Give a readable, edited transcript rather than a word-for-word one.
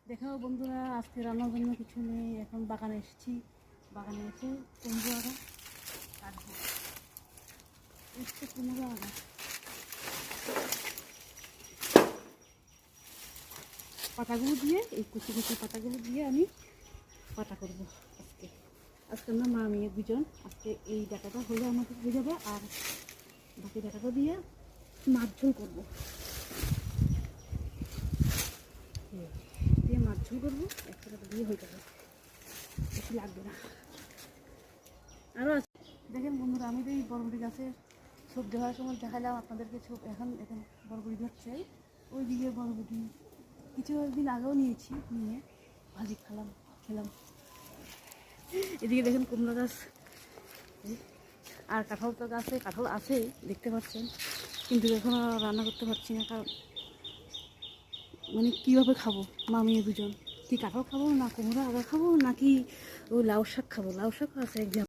দেখো বন্ধুরা, আজকে রান্নার জন্য কিছু নেই। এখন বাগানে এসেছি, বাগানে এসে কুমড়ো আগা কাটবো। এসছে কুমড়ো আগা, পাতাগুলো দিয়ে, এই কুচি কুচি পাতাগুলো দিয়ে আমি পাতা করবো আজকে। আজকে আমরা মা মেয়ে দুজন, আজকে এই ডাটাটা হলে আমাদের হয়ে যাবে, আর বাকি ডাটাটা দিয়ে মাছ ঝোল করবো, দিয়ে মাছ ঝোল করবো। একটা ডাটা দিয়ে হয়ে যাবে, বেশি লাগবে না। আরও আছে দেখেন বন্ধুরা, আমি তো এই বরবটি গাছের সবজি হওয়ার সময় দেখালাম আপনাদেরকে। এখন এখন বরবটি ধরছে, ওই দিকে বরবটি কিছু দিন আগেও নিয়েছি, নিয়ে ভাজি খেলাম। এদিকে দেখেন কুমড়ো গাছ, আর কাঁঠাল তো গাছে কাঁঠাল আছে দেখতে পাচ্ছেন, কিন্তু এখন আর রান্না করতে পারছি না। কারণ মানে কীভাবে খাবো মা মেয়ে দুজন, কি কাঁঠাল খাবো, না কুমড়ো আগা খাবো, নাকি ওই লাউ শাক খাবো। লাউ শাক আছে একদম।